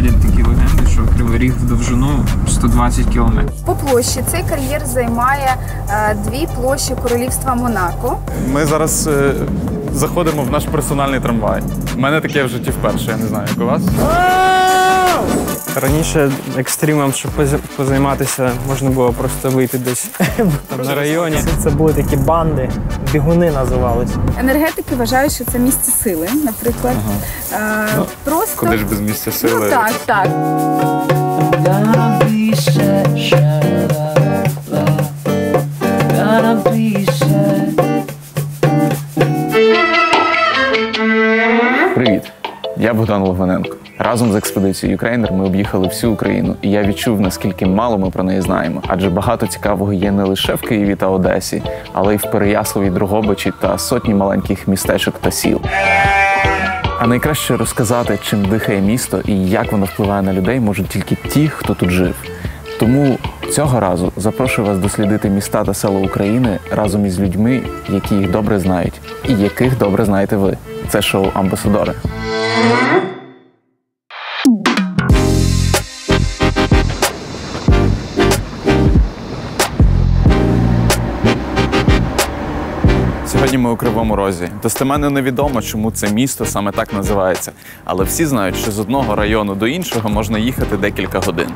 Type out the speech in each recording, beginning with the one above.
ходять такі легенди, що Кривий Ріг в довжину 120 кілометрів. По площі цей кар'єр займає дві площі Королівства Монако. Ми зараз заходимо в наш персональний трамвай. У мене таке в житті вперше, я не знаю, як у вас. Раніше екстримом, щоб позайматися, можна було просто вийти десь там на районі. Це були такі банди, бігуни називались. Енергетики вважають, що це місце сили, наприклад. Просто... Куди ж без місця сили? Ну так, так. Привіт, я Богдан Логвиненко. Разом з експедицією Ukrainer ми об'їхали всю Україну, і я відчув, наскільки мало ми про неї знаємо. Адже багато цікавого є не лише в Києві та Одесі, але й в Переяславі, Дрогобичі та сотні маленьких містечок та сіл. А найкраще розказати, чим дихає місто і як воно впливає на людей, можуть тільки ті, хто тут жив. Тому цього разу запрошую вас дослідити міста та села України разом із людьми, які їх добре знають, і яких добре знаєте ви. Це шоу «Амбасадори». Сьогодні ми у Кривому Розі. Достеменно невідомо, чому це місто саме так називається. Але всі знають, що з одного району до іншого можна їхати декілька годин.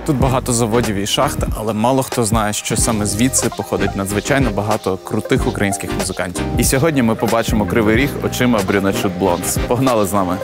Тут багато заводів і шахт, але мало хто знає, що саме звідси походить надзвичайно багато крутих українських музикантів. І сьогодні ми побачимо Кривий Ріг очима Brunette Shoot Blondes. Погнали з нами!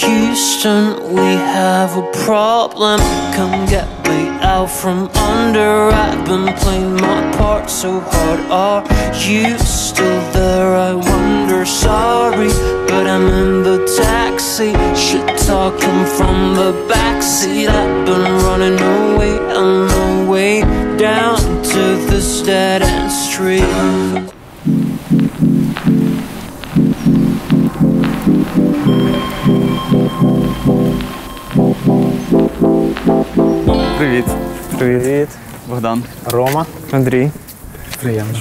Houston, we have a problem. Come get me out from under. I've been playing my part so hard. Are you still there? I wonder. Sorry, but I'm in the taxi. Shit talking from the backseat. I've been running away on my way down to this dead end street. Привіт! Привіт. Богдан. Рома. Андрій. Приємно.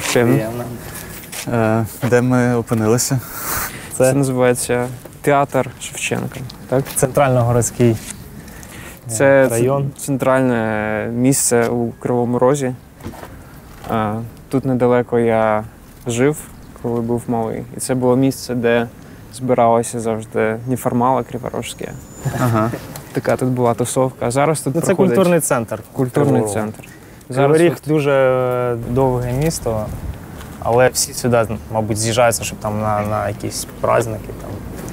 Де ми опинилися? Це називається Театр Шевченка. Так? Центрально-городський Це район. центральне місце у Кривому Розі. Тут недалеко я жив, коли був малий. І це було місце, де збиралося завжди неформали криворожські. Ага. Така тут була тусовка. А зараз тут Це проходить культурний центр. культурний центр. Кривий Ріг тут дуже довге місто, але всі сюди, мабуть, з'їжджаються, щоб там на якісь праздники.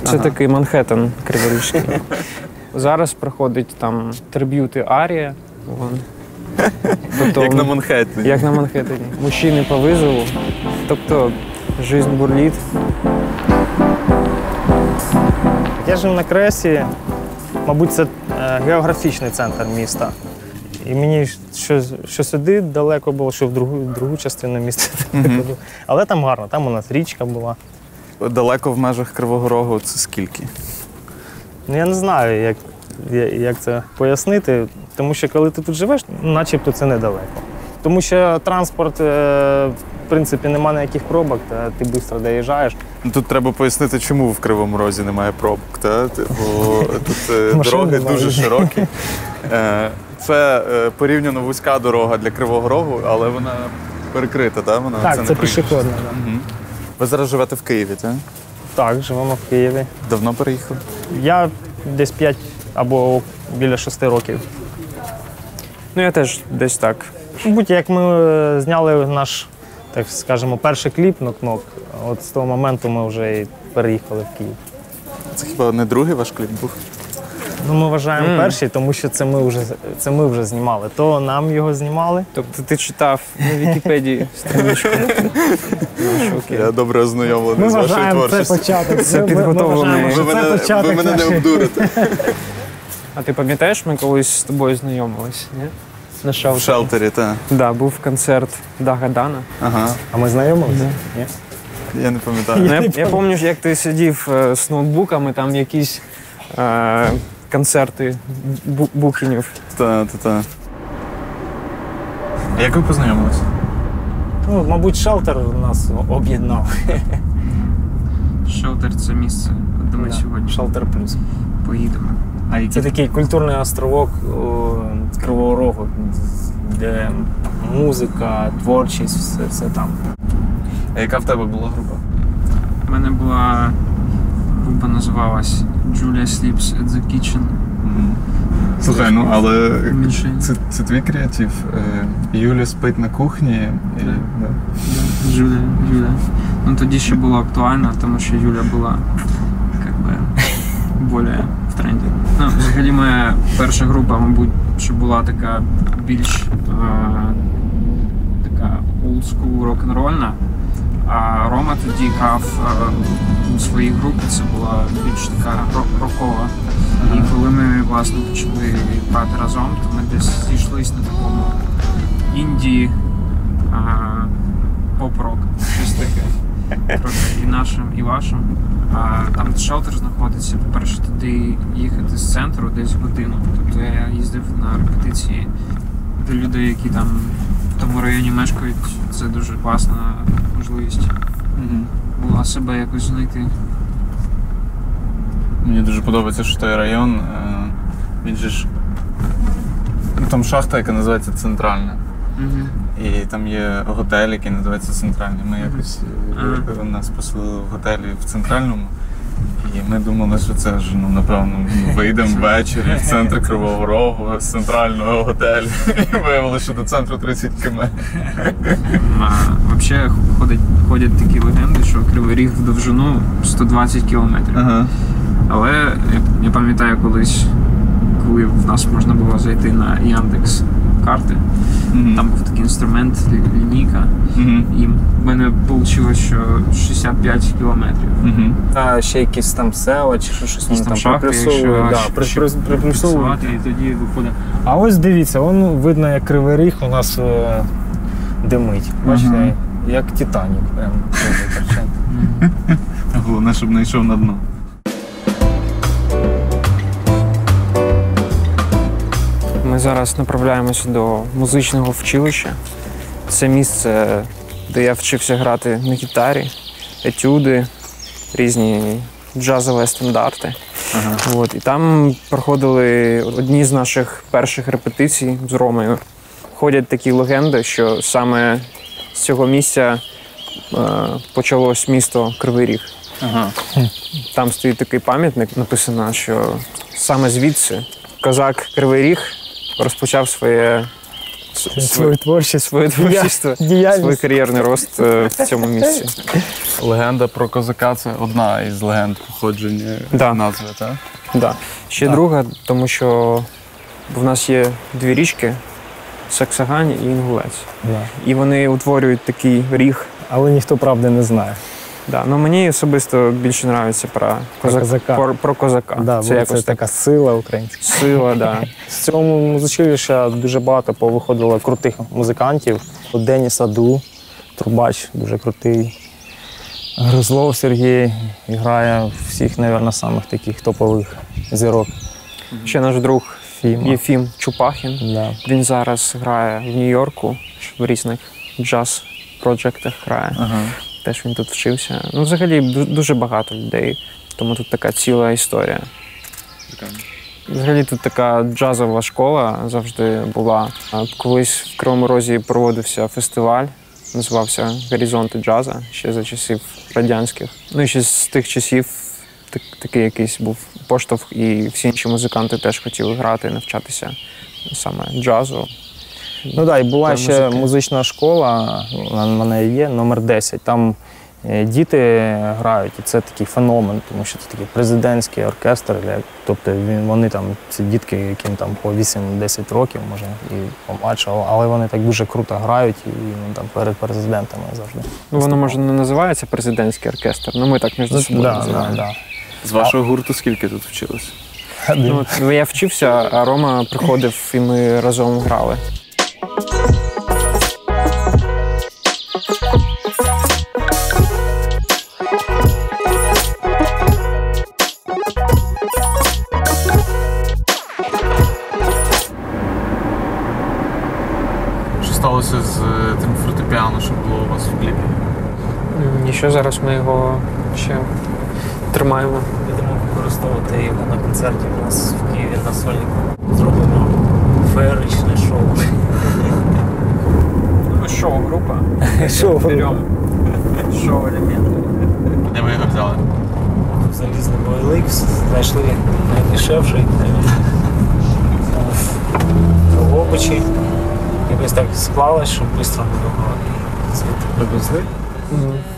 це такий Манхеттен криворізький. Зараз проходить там триб'юти Арія. Вон. Потім, Як на Манхеттені. Як на Манхеттені. Мужчини по визову. Тобто, жизнь бурліт. Я жив на Кресі, мабуть, це географічний центр міста. І мені що сюди далеко було, що в другу частину міста. Але там гарно, там у нас річка була. Далеко в межах Кривого Рогу це скільки? Ну, я не знаю, як це пояснити, тому що коли ти тут живеш, начебто це недалеко. Тому що транспорт, в принципі, немає ніяких пробок, та ти швидко доїжджаєш. Тут треба пояснити, чому в Кривому Розі немає пробок. Бо тут дороги дуже широкі. Це порівняно вузька дорога для Кривого Рогу, але вона перекрита, так? Так, це пішохідна. Ви зараз живете в Києві, так? Так, живемо в Києві. Давно переїхали? Я десь 5 або біля 6 років. Ну, я теж десь так. Мабуть, як ми зняли наш, так скажемо, перший кліп «Нок-нок», от з того моменту ми вже і переїхали в Київ. Це хіба не другий ваш кліп був? Ну, ми вважаємо перший, тому що це ми вже знімали. То нам його знімали. Тобто ти читав на Вікіпедії стрічку. Я добре ознайомлений Ми з вашою вважаємо, це творчістю. початок. Це підготовлений. Ви мене не обдурите. А ти пам'ятаєш, ми колись з тобою знайомились, ні? На В шелтері. шелтері, так. Да, був концерт Дага Дана. Ага. А ми знайомилися? Ні? Я не пам'ятаю. Ну, я пам'ятаю, як ти сидів з ноутбуками, там якісь концерти букінів. Та. Як ви познайомилися? Ну, мабуть, шелтер нас об'єднав. Шелтер – це місце, де ми сьогодні Шелтер Плюс. поїдемо. Це такий культурний островок з Кривого Рогу, де музика, творчість, все там. А яка в тебе була група? У мене була група, називалась Julia Sleeps at the Kitchen. Слухай, ну але Більше. це твій креатив. Юля спить на кухні. Julia. Ну тоді ще було актуально, тому що Юля була більше в тренді. Ну, взагалі моя перша група, мабуть, що була така більш така олдскул рок-н-рольна. А Рома тоді грав у своїй групі, це була більш така рокова. І коли ми, власне, почали грати разом, то ми десь зійшлися на такому інді поп-рок, щось таке. Трохи і нашим, і вашим. А там, де Шелтер знаходиться, по-перше, туди їхати з центру десь годину. Тобто я їздив на репетиції до людей, які там в тому районі мешкають. Це дуже класна можливість була себе якось знайти. Мені дуже подобається, що той район, він же ж... Ну, там шахта, яка називається Центральна. І там є готель, який називається Центральний. Ми якось нас поселили в готелі в Центральному. І ми думали, що це ж, ну, напевно, вийдемо ввечері в центр Кривого Рогу з центрального готелю. І виявилося, що до центру 30 км. Взагалі ходять такі легенди, що Кривий Ріг в довжину 120 кілометрів. Але я пам'ятаю колись, коли в нас можна було зайти на Яндекс карти, там був такий інструмент, лінійка, і в мене вийшло, що 65 кілометрів. А ще якісь там села чи щось вони там приплюсовують, і тоді виходить. А ось дивіться, видно, як Кривий Ріг у нас димить. Бачите, як Титанік. Головне, щоб не йшов на дно. Ми зараз направляємося до музичного вчилища. Це місце, де я вчився грати на гітарі, етюди, різні джазові стандарти. І там проходили одні з наших перших репетицій з Ромою. Ходять такі легенди, що саме з цього місця почалось місто Кривий Ріг. Там стоїть такий пам'ятник, написано, що саме звідси козак Кривий Ріг розпочав свою творчість, свій кар'єрний рост в цьому місці. Легенда про козака – це одна із легенд походження назви, так? Так. Ще друга, тому що в нас є дві річки – Саксагань і Інгулець. І вони утворюють такий ріг. Але ніхто правди не знає. Мені особисто більше подобається про козака. Це така сила українська. Сила, так. З цього музичилища дуже багато повиходило крутих музикантів. Деніс Аду, трубач, дуже крутий. Гризлов Сергій грає всіх, мабуть, самих таких топових зірок. Ще наш друг Єфім Чупахін. Він зараз грає в Нью-Йорку, в різних джаз-проджектах грає. Теж він тут вчився. Взагалі дуже багато людей, тому тут така ціла історія. Взагалі тут така джазова школа завжди була. Колись в Кривому Розі проводився фестиваль, називався «Горизонти джаза», ще за часів радянських. І ще з тих часів такий якийсь був поштовх, і всі інші музиканти теж хотіли грати, навчатися саме джазу. І була ще музична школа, в мене є, номер 10. Там діти грають, і це такий феномен, тому що це такий президентський оркестр. Тобто вони там, ці дітки, яким там по 8-10 років, може, і помладше, але вони так дуже круто грають, і вони там перед президентами завжди. Воно, може, не називається президентський оркестр, ми так між собою називаємо. З вашого гурту скільки тут вчилось? Я вчився, а Рома приходив, і ми разом грали. Що сталося з тим фортепіано, що було у вас в кліпі? Нічого, зараз ми його ще Тримаємо. Будемо використовувати його на концерті у нас в Києві на Сольнику. Зробимо феєричне шоу. Шоу-група. Шоу. Беремо шоу-елементи. Де ви його взяли? Залізли в OLX, знайшли найдешевший. В Обичі. Якось так склалось, що швидко звідти привезли.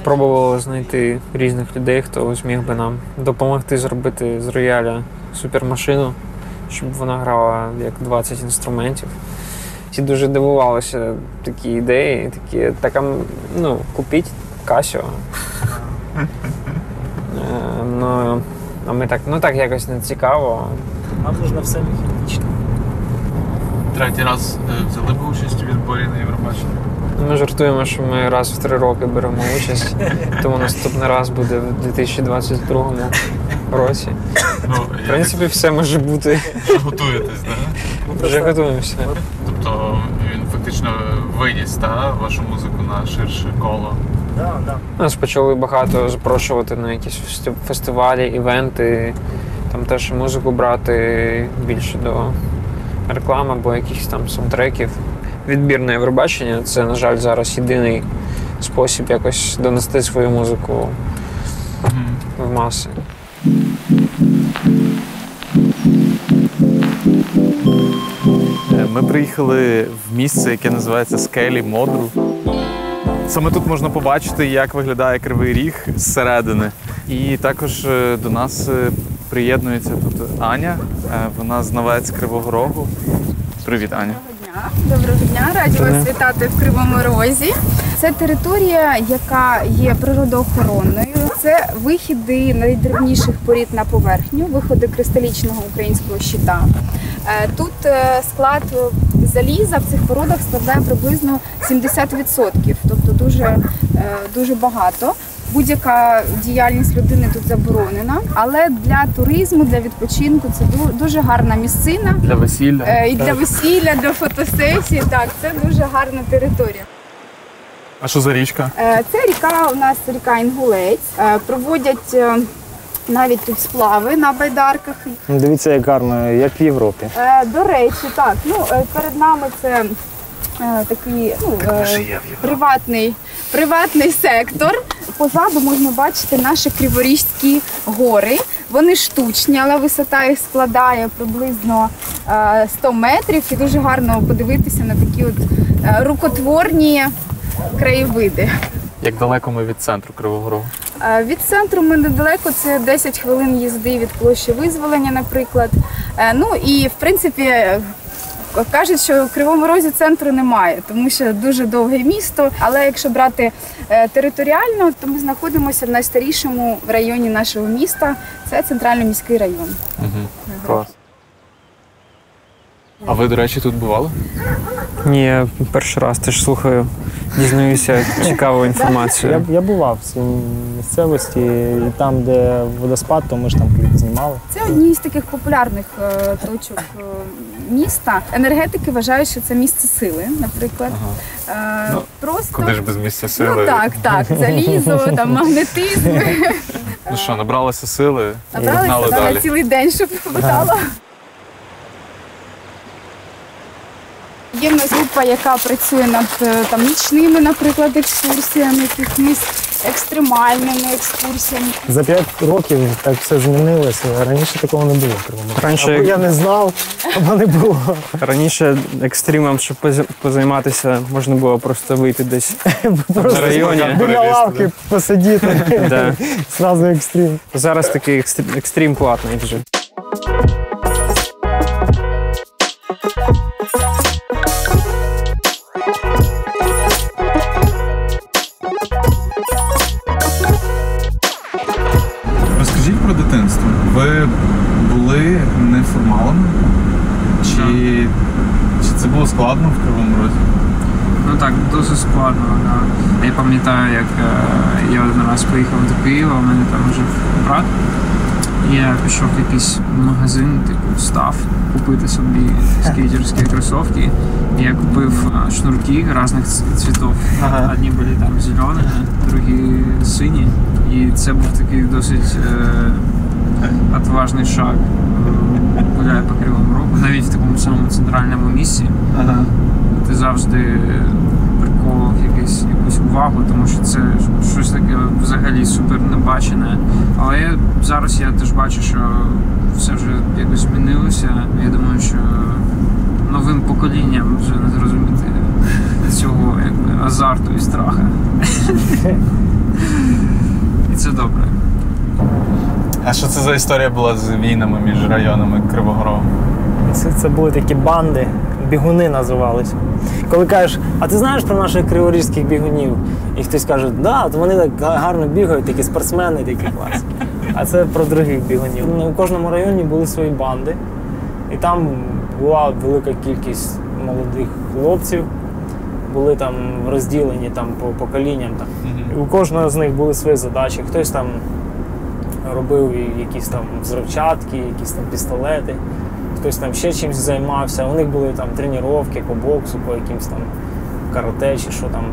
Пробували знайти різних людей, хто зміг би нам допомогти зробити з рояля супермашину, щоб вона грала як 20 інструментів. Всі дуже дивувалися такі ідеї, такі, купіть Casio. А ми так якось не цікаво. Нам нужно все механічно. Третій раз взяли б участь у відборі на Євробачення? Ми жартуємо, що ми раз в 3 роки беремо участь, тому наступний раз буде в 2022 році. В принципі, все може бути. Готуєтесь, так? Вже готуємося. Тобто він фактично виніс вашу музику на ширше коло. Так. Нас почали багато запрошувати на якісь фестивалі, івенти, там теж музику брати більше до реклами або якихось там саундтреків. Відбір на Євробачення – це, на жаль, зараз єдиний спосіб якось донести свою музику в маси. Ми приїхали в місце, яке називається Скелі Модру. Саме тут можна побачити, як виглядає Кривий Ріг зсередини. І також до нас приєднується тут Аня, вона знавець Кривого Рогу. Привіт, Аня. Доброго дня, раді вас вітати в Кривому Розі. Це територія, яка є природоохоронною. Це вихіди найдревніших порід на поверхню, виходи кристалічного українського щита. Тут склад заліза в цих породах складає приблизно 70%, тобто дуже багато. Будь-яка діяльність людини тут заборонена, але для туризму, для відпочинку це дуже гарна місцина. Для весілля. І для весілля, для фотосесії, так, це дуже гарна територія. А що за річка? Це ріка, у нас ріка Інгулець. Проводять навіть тут сплави на байдарках. Дивіться, як гарно, як в Європі. До речі, так, перед нами це такий приватний сектор. Позаду можна бачити наші Криворізькі гори. Вони штучні, але висота їх складає приблизно 100 метрів. І дуже гарно подивитися на такі рукотворні краєвиди. Як далеко ми від центру Кривого Рогу? Від центру ми недалеко, це 10 хвилин їзди від площі Визволення, наприклад. І, в принципі, кажуть, що в Кривому Розі центру немає, тому що дуже довге місто. Але якщо брати територіально, то ми знаходимося в найстарішому районі нашого міста. Це центральний міський район. Клас. А ви, до речі, тут бували? Ні, я перший раз теж слухаю, дізнаюся цікаву інформацію. Я бував в цій місцевості, і там, де водоспад, то ми ж там кліп знімали. Це одні з таких популярних точок міста. Енергетики вважають, що це місце сили, наприклад. Просто Куди ж без місця сили? Так, залізо, там магнетизм. Ну що, набралися сили і гнали Набралися далі. на цілий день, щоб хватало. Є в нас група, яка працює над нічними, наприклад, екскурсіями, якимись екстремальними екскурсіями. За 5 років так все змінилося. Раніше такого не було в Кривому Розі. Раніше- Або я не знав, або не було. Раніше екстримом, щоб позайматися, можна було просто вийти десь на районі. Біля лавки посидіти. Да. Зразу екстрим. Зараз такий екстрим платний вже. Розкажіть про дитинство. Ви були неформалами? Чи це було складно в Кривому Розі? Ну так, досить складно. Да. Я пам'ятаю, як я один раз поїхав до Києва, у мене там жив брат. Я пішов в якийсь магазин, типу став купити собі скейтерські кросівки. Я купив шнурки різних цвітів. Одні були там зелені, другі сині. І це був такий досить відважний шаг. Гуляю по Кривому Рогу, навіть в такому самому центральному місці. Ти завжди приколов якусь увагу, тому що це щось таке взагалі супер небачене. Але зараз я теж бачу, що все вже якось змінилося. Я думаю, що новим поколінням вже не зрозуміти цього якби азарту і страху. І це добре. А що це за історія була з війнами між районами Кривого Рогу? Це були такі банди, бігуни називались. Коли кажеш, а ти знаєш про наших криворізьких бігунів? І хтось каже, да, то вони так гарно бігають, такі спортсмени, такі клас. А це про других бігунів. У кожному районі були свої банди. І там була велика кількість молодих хлопців, були там розділені там, по поколінням. Там. І у кожного з них були свої задачі. Хтось там робив якісь там взривчатки, якісь там пістолети, хтось там ще чимось займався. У них були там тренування по боксу, по якимсь там карате чи що там.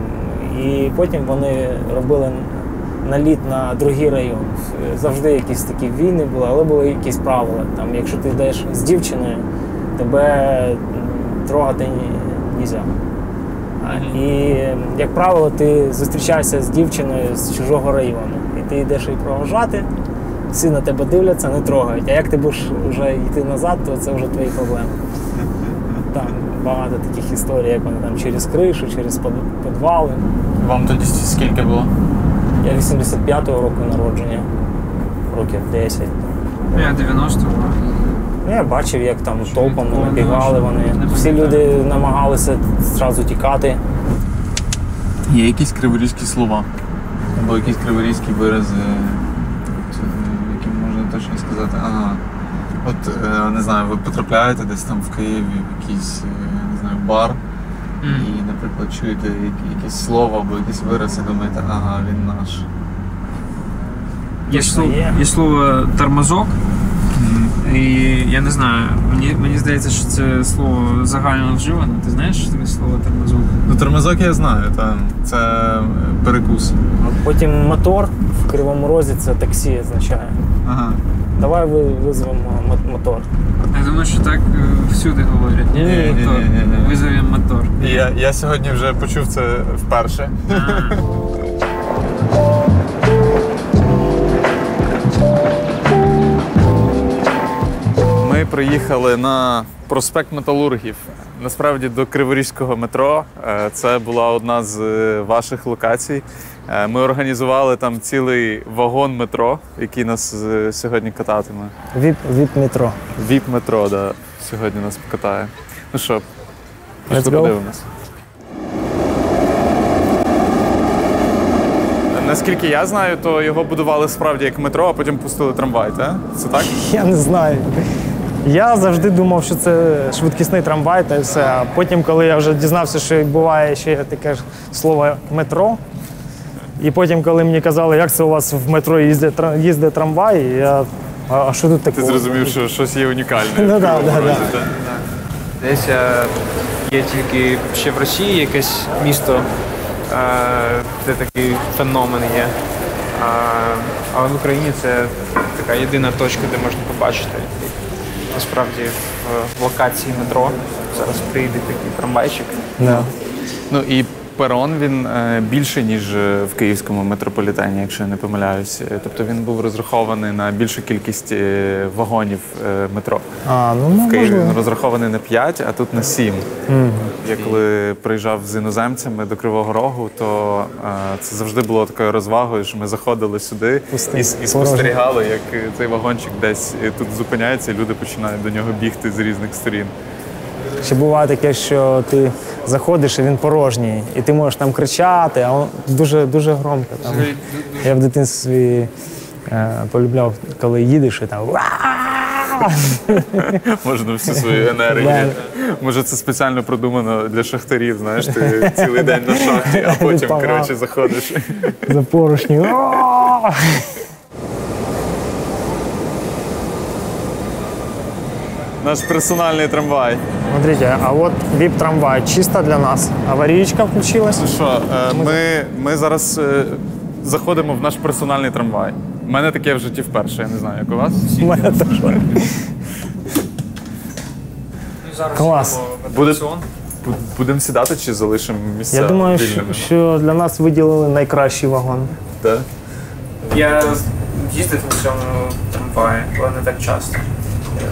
І потім вони робили наліт на другий район. Завжди якісь такі війни були, але були якісь правила. Там, якщо ти йдеш з дівчиною, тебе трогати не можна. І, як правило, ти зустрічаєшся з дівчиною з чужого району. І ти йдеш її провожати, всі на тебе дивляться, не трогають. А як ти будеш вже йти назад, то це вже твої проблеми. Там багато таких історій, як вони там через кришу, через підвали. Вам тоді скільки було? Я 85-го року народження, років 10. Я 90-го. Я бачив, як там толпами набігали вони. Всі люди намагалися одразу тікати. Є якісь криворізькі слова? Або якісь криворізькі вирази, які можна точно сказати? Ага. От, не знаю, ви потрапляєте десь там в Києві в якийсь, не знаю, бар і, наприклад, чуєте якесь слово або якийсь вираз і думаєте, ага, він наш. Є слово «тормозок». І я не знаю, мені здається, що це слово загально вживане. Ти знаєш, що таке слово «тормозок»? Ну, тормозок я знаю, це перекус. Потім мотор в Кривому Розі це таксі означає. Ага. Давай визвемо мотор. Я думаю, що так всюди говорять. Ні. Визовемо мотор. Я сьогодні вже почув це вперше. Ми приїхали на проспект Металургів, насправді до Криворізького метро. Це була одна з ваших локацій. Ми організували там цілий вагон метро, який нас сьогодні кататиме. Віп-метро. Віп-метро, да, сьогодні нас покатає. Ну що, Let's go. подивимось. Наскільки я знаю, то його будували справді як метро, а потім пустили трамвай, так? Це так? Я не знаю. Я завжди думав, що це швидкісний трамвай та все. А потім, коли я вже дізнався, що буває ще таке слово метро, і потім, коли мені казали, як це у вас в метро їздить трамвай, я... А що тут таке? Ти зрозумів, що щось є унікальне. Ну так. Десь є тільки ще в Росії якесь місто, де такий феномен є. Але в Україні це така єдина точка, де можна побачити. Насправді в локації метро зараз приїде такий трамвайчик. Да. Ну і перон, він більший, ніж в київському метрополітені, якщо я не помиляюсь. Тобто він був розрахований на більшу кількість вагонів метро. Ну, в Києві можливо. він розрахований на 5, а тут на 7. Я коли приїжджав з іноземцями до Кривого Рогу, то це завжди було такою розвагою, що ми заходили сюди і спостерігали, як цей вагончик десь тут зупиняється, і люди починають до нього бігти з різних сторін. Ще буває таке, що ти заходиш, і він порожній, і ти можеш там кричати, а він дуже громко. Там. Я в дитинстві полюбляв, коли їдеш, і там Можна всю свою енергію. Може, це спеціально продумано для шахтарів, знаєш, ти цілий день на шахті, а потім, коротше, заходиш. За поручні. Наш персональний трамвай. Смотрите, а от VIP-трамвай чисто для нас. Аварійка включилась. Ну що, ми зараз заходимо в наш персональний трамвай. У мене таке в житті вперше, я не знаю, як у вас. У мене теж. Клас. Будемо сідати чи залишимо місця Я думаю, вільними? що для нас виділили найкращий вагон. Так. Я їздив на цьому трамваї, але не так часто.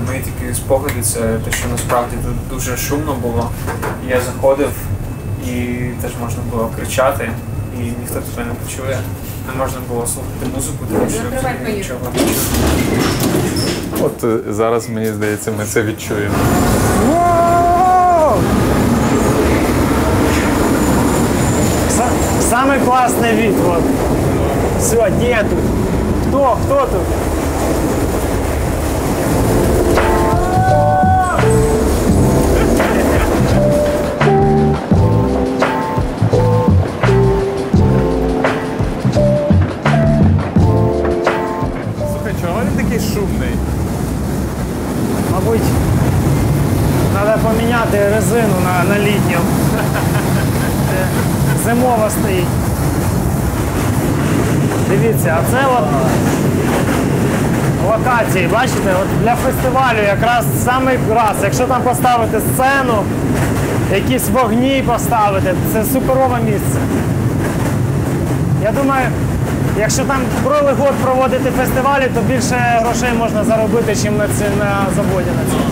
Мої такі спогади це те, що насправді тут дуже шумно було. Я заходив і теж можна було кричати, і ніхто тебе не почує. Не можна було слухати музику, тому що взагалі нічого не чути. От зараз, мені здається, ми це відчуємо. Самый классный вид, вот. Все, где тут? Кто тут? Слухай, чого він такий шумний? Мабуть, треба поміняти резину на літню. Зимова стоїть. Дивіться, а це от локації, бачите, от для фестивалю якраз самий раз. Якщо там поставити сцену, якісь вогні поставити, це суперове місце. Я думаю, якщо там круглий год проводити фестивалі, то більше грошей можна заробити, ніж на заводі на цьому.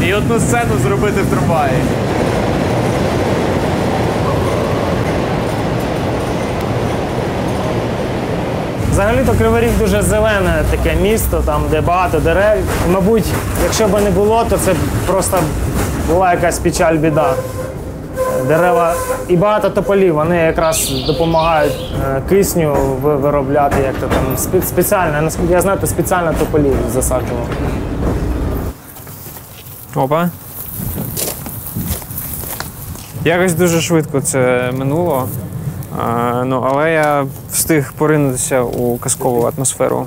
І одну сцену зробити в трамваї. Взагалі-то Кривий Ріг дуже зелене таке місто, там, де багато дерев. Мабуть, якщо б не було, то це просто була якась печаль-біда. Дерева і багато тополів, вони якраз допомагають кисню виробляти, як то там спеціально, наскільки я знаю, то спеціально тополів засаджував. Опа. Якось дуже швидко це минуло. Але я встиг поринутися у казкову атмосферу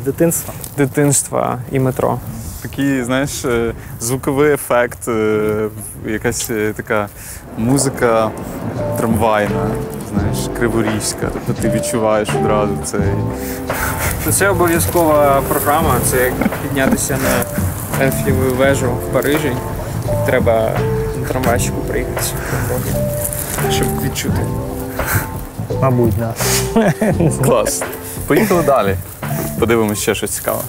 дитинства і метро. Такий, знаєш, звуковий ефект, якась така музика трамвайна, знаєш, криворізька. Тобто ти відчуваєш одразу цей. Це обов'язкова програма, це як піднятися на Ейфелеву вежу в Парижі. Треба на трамвайчику приїхати, щоб відчути. Мабуть, так. Да. Клас. Поїхали далі. Подивимось ще щось цікаве.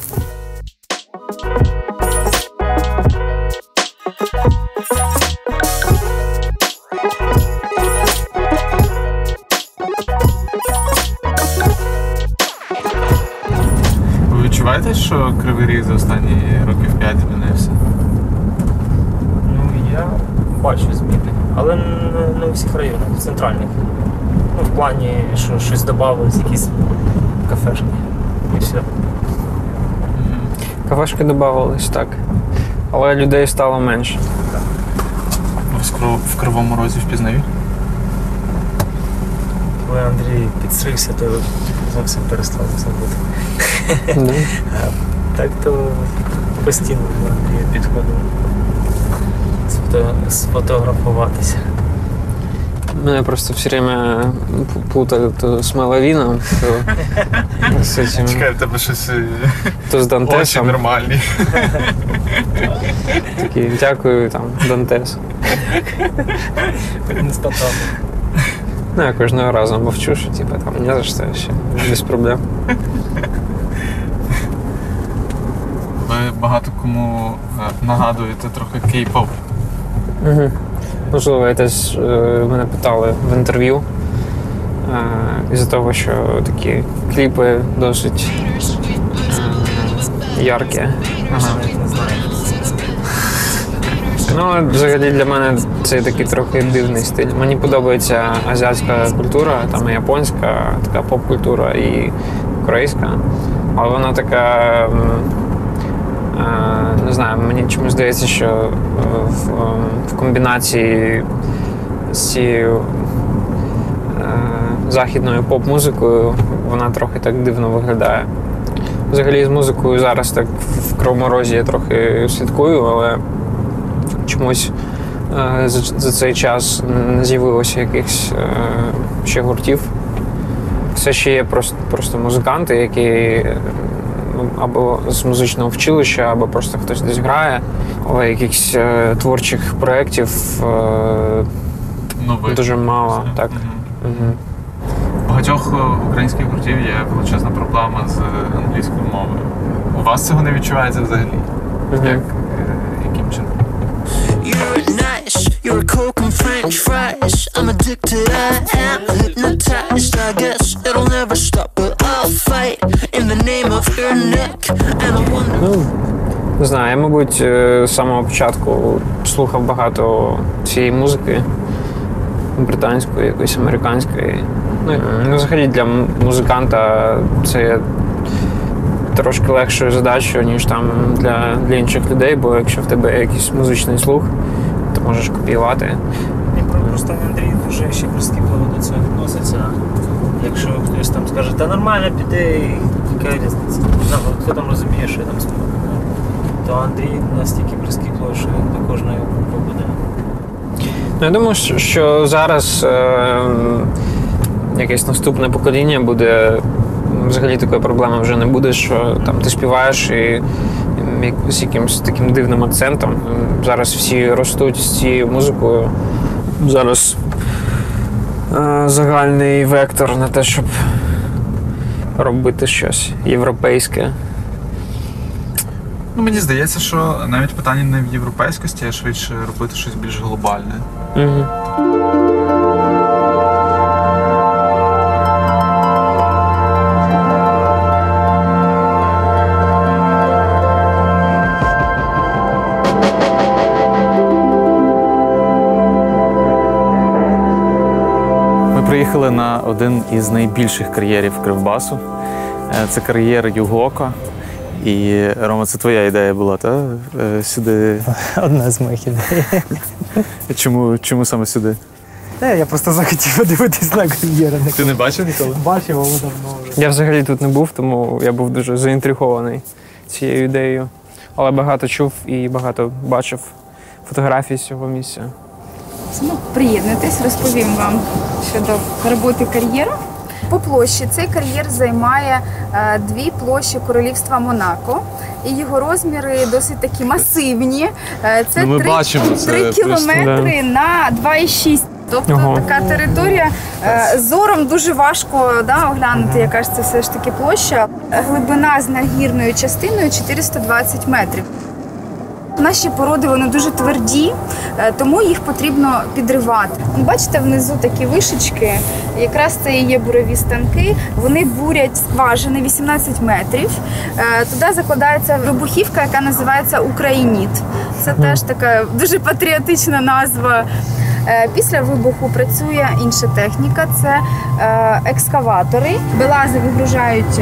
Ви відчуваєте, що Кривий Ріг за останні років 5 змінився? Ну, я бачу зміни, але не у всіх районах, в центральних. Ну, в плані, що щось додали, якісь кафешки і все. Кафешки додавались, так. Але людей стало менше. Ось в Кривому Розі впізнають? Коли Андрій підстригся, то зовсім перестав це бути. Так то постійно до Андрія підходив сфотографуватися. Меня просто все время путают то с Меловином, то с этим, Чекай, в тебе щось то з очі Дантесом. нормальні. Такі, дякую, там, Дантес. Не спитав. Ну, я кожного разу мовчу, що типа там не за що, ще без проблем. Ви багато кому нагадуєте трохи кей-поп. Угу. Можливо, теж мене питали в інтерв'ю із-за того, що такі кліпи досить яркі. Ага. Не знаю. Ну, взагалі для мене це такий трохи дивний стиль. Мені подобається азіатська культура, там і японська, така поп-культура і корейська. Але вона така, не знаю, мені чомусь здається, що в комбінації з цією західною поп-музикою вона трохи так дивно виглядає. Взагалі з музикою зараз так в Кривому Розі я трохи слідкую, але чомусь за цей час не з'явилося якихось ще гуртів. Все ще є просто музиканти, які або з музичного вчилища, або просто хтось десь грає, але якихось творчих проєктів дуже мало. Так. Багатьох українських гуртів є величезна проблема з англійською мовою. У вас цього не відчувається взагалі? Яким чином? You're nice, you're a Coke and French fries. I'm addicted, I am hypnotized. I guess it'll never stop, but I'll fight in the name of your neck. And I wonder... Не знаю, я, мабуть, з самого початку слухав багато цієї музики, британської, якоїсь американської. Ну, взагалі для музиканта це є трошки легшою задачею, ніж там для інших людей, бо якщо в тебе є якийсь музичний слух, то можеш копіювати. Просто Андрій дуже ще прискіпливо до цього відноситься. Якщо хтось там скаже, та нормально, піде, яка різниця. Хто там розуміє, що я там співаю, то Андрій настільки прискіпливо, що він до кожної попаде. Я думаю, що зараз якесь наступне покоління буде, взагалі такої проблеми вже не буде, що там ти співаєш і з якимось таким дивним акцентом. Зараз всі ростуть з цією музикою. Зараз загальний вектор на те, щоб робити щось європейське. Ну, мені здається, що навіть питання не в європейськості, а швидше робити щось більш глобальне. Ми приїхали на один із найбільших кар'єрів Кривбасу. Це кар'єр Югоко. І, Рома, це твоя ідея була, так? Сюди. Одна з моїх ідей. Чому саме сюди? Я просто захотів подивитись на кар'єру. Ти не бачив ніколи? Бачив, але давно вже. Я взагалі тут не був, тому я був дуже заінтригований цією ідеєю. Але багато чув і багато бачив фотографій з цього місця. Приєднуйтесь, розповім вам щодо роботи кар'єру. По площі цей кар'єр займає 2 площі Королівства Монако, і його розміри досить такі масивні. Це 3 кілометри на 2,6. Тобто така територія. Зором дуже важко оглянути, яка ж це все ж таки площа. Глибина з нагірною частиною 420 метрів. Наші породи, вони дуже тверді, тому їх потрібно підривати. Бачите, внизу такі вишечки, якраз це і є бурові станки. Вони бурять скважини 18 метрів. Туди закладається вибухівка, яка називається «Україніт». Це теж така дуже патріотична назва. Після вибуху працює інша техніка, це екскаватори. Белази вигружають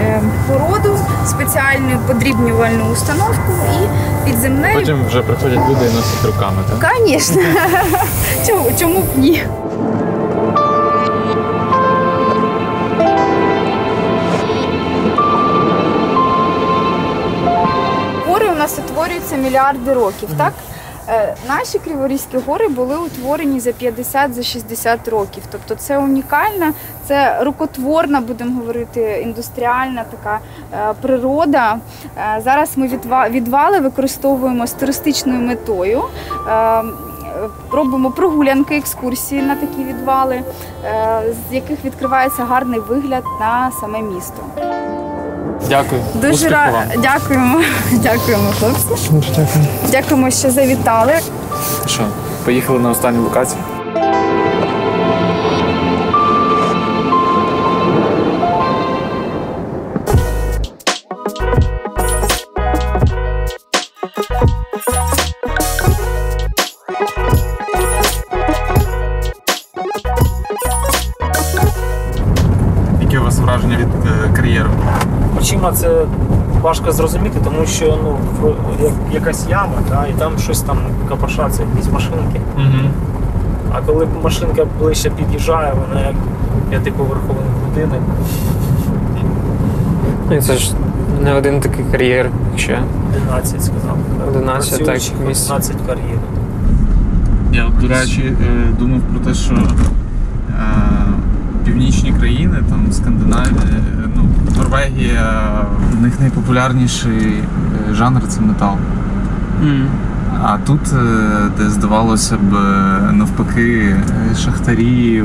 породу, спеціальну подрібнювальну установку і під землею. Потім вже приходять люди і носять руками, так? Звісно. Чому б ні? Гори у нас утворюються мільярди років, так? Наші Криворізькі гори були утворені за 50-60 років. Тобто це унікальна, це рукотворна, будемо говорити, індустріальна така природа. Зараз ми відвали використовуємо з туристичною метою. Робимо прогулянки, екскурсії на такі відвали, з яких відкривається гарний вигляд на саме місто. Дякую. Дуже дякуємо. Дякуємо, хлопці. Дякуємо, що завітали. Що, поїхали на останню локацію? Які у вас враження від кар'єру? Очима це важко зрозуміти, тому що якась яма, і там щось там копошаться, якісь машинки. А коли машинка ближче під'їжджає, вона як 5-поверховий будинок. І це ж не один такий кар'єр ще. 11, сказав. 11, так, місць. 11 кар'єрів. Я, до речі, думав про те, що північні країни, там Скандинавія, Норвегія, в них найпопулярніший жанр – це метал. А тут, де здавалося б, навпаки, шахтарі,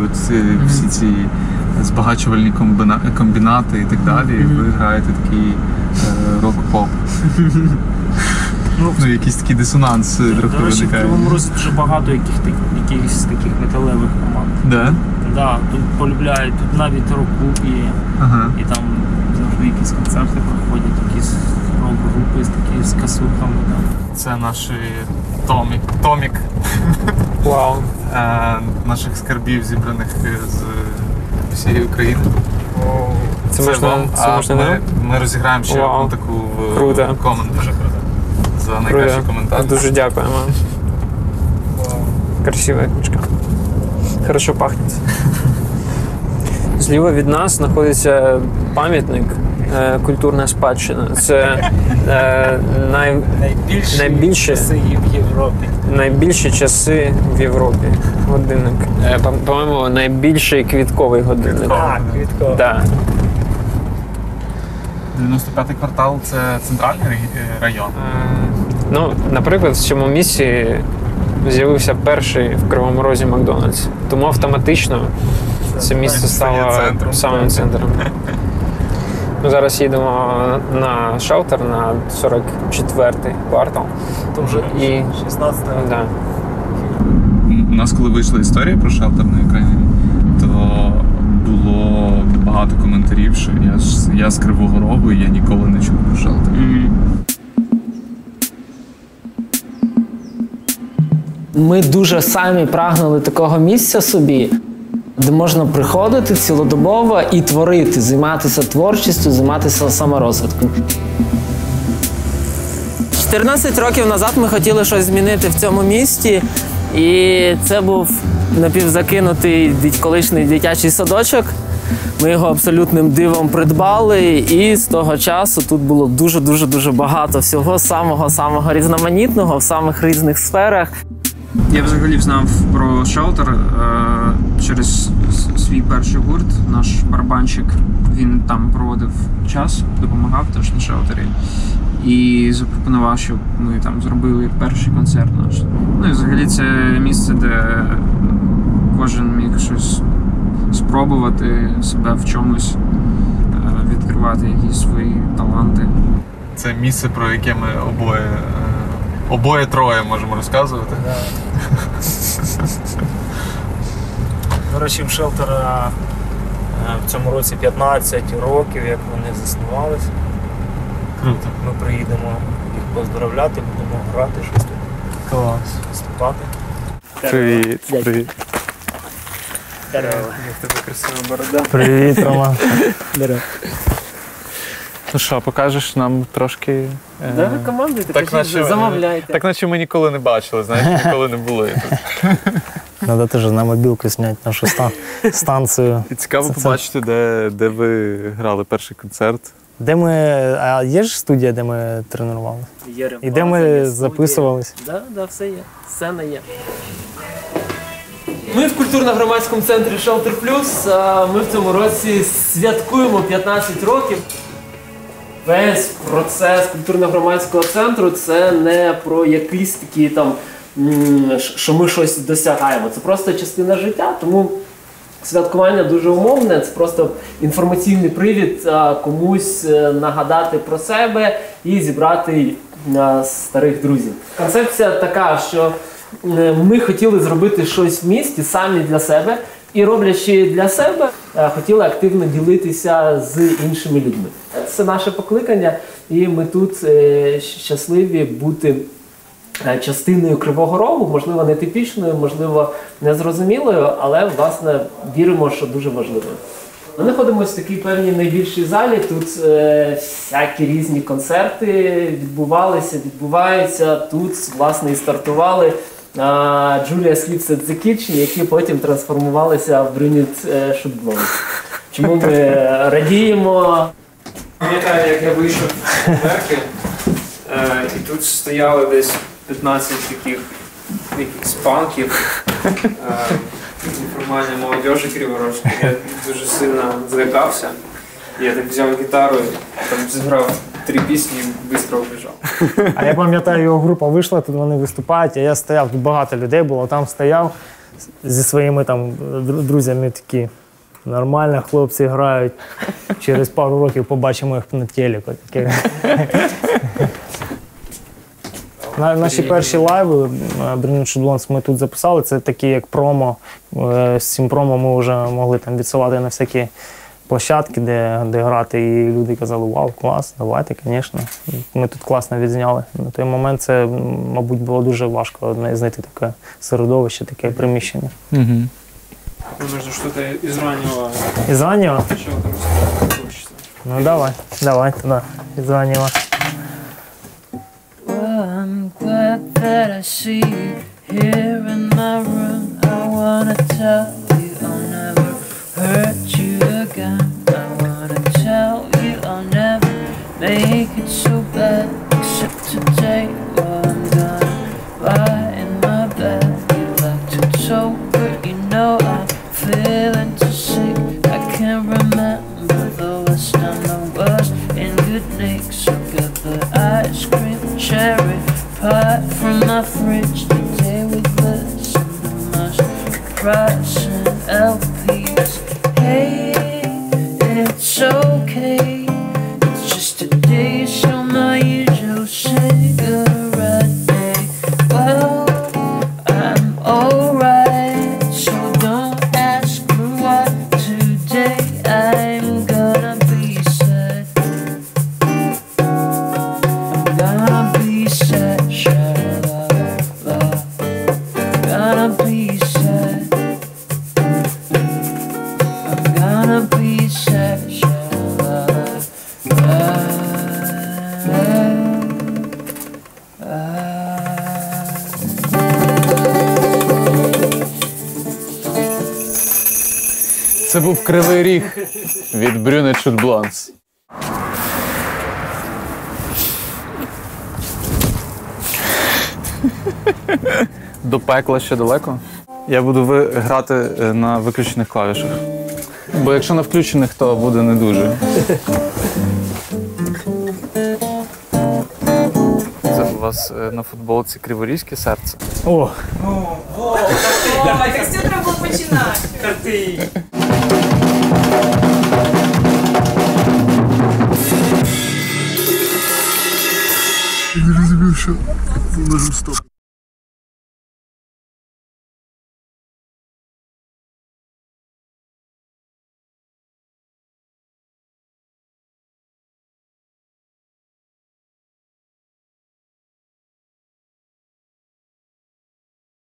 всі ці збагачувальні комбінати і так далі, ви граєте такий рок-поп. Якийсь такий дисонанс трохи До речі, в виникає. Кривому Розі дуже багато якихось таких металевих команд. Да? Да, тут полюбляють, тут навіть рок-клуб є, і там завжди якісь концерти проходять, якісь рок-групи з касухами. Це наш томік Вау. наших скарбів, зібраних з всієї України. Це можна ми розіграємо ще Вау. одну таку Круто. комент. Дуже круто. За найкращий коментар. Дуже дякуємо. Красива книжка. Хорошо пахнет. Зліва від нас знаходиться пам'ятник культурна спадщина. Це найбільші часи в Європі. Годинник. По-моєму, найбільший квітковий годинник. Квітковий. Да. 95-й квартал – це центральний район. Наприклад, в цьому місці з'явився перший в Кривому Розі Макдональдс. Тому автоматично це місце стало самим центром. Ми зараз їдемо на шелтер, на 44-й квартал. То вже 16-й. Да. У нас, коли вийшла історія про шелтер на Україні, то було багато коментарів, що я з Кривого Рогу і я ніколи не чув про шелтер. Ми дуже самі прагнули такого місця собі, де можна приходити цілодобово і творити, займатися творчістю, займатися саморозвитком. 14 років назад ми хотіли щось змінити в цьому місті, і це був напівзакинутий колишній дитячий садочок. Ми його абсолютним дивом придбали, і з того часу тут було дуже багато всього самого різноманітного в самих різних сферах. Я взагалі знав про шелтер через свій перший гурт, наш барабанщик. Він там проводив час, допомагав теж на шелтері. І запропонував, щоб ми там зробили перший концерт наш. І взагалі це місце, де кожен міг щось спробувати себе в чомусь, відкривати якісь свої таланти. Це місце, про яке ми обоє троє можемо розказувати. До речі, в шелтера в цьому році 15 років, як вони заснувалися. Круто. Ми приїдемо їх поздравляти, будемо грати щось тут. Клас. Виступати. Привіт. Як тебе красива борода. Привіт, Роман. Ну що, покажеш нам трошки? Де ви командуєте? Замовляйте. Так наче ми ніколи не бачили, знаєш, ніколи не були тут. Треба теж на мобілку зняти нашу станцію. І цікаво побачити, де ви грали перший концерт. А є ж студія, де ми тренувалися? І де ми записувалися? Да, все є. Сцена є. Ми в культурно-громадському центрі Shelter Plus. Ми в цьому році святкуємо 15 років. Весь процес культурно-громадського центру – це не про якісь такі там, що ми щось досягаємо. Це просто частина життя, тому святкування дуже умовне, це просто інформаційний привід комусь нагадати про себе і зібрати старих друзів. Концепція така, що ми хотіли зробити щось в місті самі для себе і, роблячи для себе, хотіли активно ділитися з іншими людьми. Це наше покликання, і ми тут щасливі бути частиною Кривого Рогу, можливо, не типічною, можливо, незрозумілою, але, власне, віримо, що дуже важливою. Ми знаходимося в такій певній найбільшій залі, тут всякі різні концерти відбуваються, тут, власне, і стартували Julia Sleeps at the Kitchen, які потім трансформувалися в Brunit Shootblocks. Чому ми радіємо? Пам'ятаю, як я вийшов з Мерки, і тут стояли десь 15 таких якихось панків, неформальної молодежі криворожської. Я дуже сильно злякався. Я так взяв гітару, там зіграв 3 пісні і швидко убіжав. А я пам'ятаю, його група вийшла, тут вони виступають, а я стояв, тут багато людей було, там стояв зі своїми там друзями такі. Нормально, хлопці грають. Через пару років побачимо їх на телеку. Наші перші лайви Burning Shot Blondes ми тут записали. Це такі як промо. З цим промо ми вже могли там відсилати на всякі площадки, де грати. І люди казали, вау, клас, давайте, звісно. Ми тут класно відзняли. На той момент це, мабуть, було дуже важко знайти таке середовище, таке приміщення. Нужно что-то из раннего. Из раннего? Чего там хочется. Ну давай туда, из раннего. Well, I'm glad that I see you here in my room. I wanna tell you I'll never hurt you again. I wanna tell you I'll never make it so bad. Except today, well, I'm gonna lie in my bed. You like to talk, but you know I'm feeling too sick. I can't remember the last time I was in good nick. So get the ice cream, cherry pie from my fridge. Today we listen to my surprising LPs. Hey, it's okay. It's just a day, so my usual cigarette day. Well, I'm alright, so don't ask me why. Today I'm gonna be sad. I'm gonna be sad, sha-la-la. Gonna be sad. I'm gonna be sad, Це був Кривий Ріг від Burning Shot Blondes. До пекла ще далеко. Я буду грати на виключених клавішах. Бо якщо на включених, то буде не дуже. Це у вас на футболці Криворізьке серце. О, Так з цього треба було починати. Я не розумів, що нажив стоп.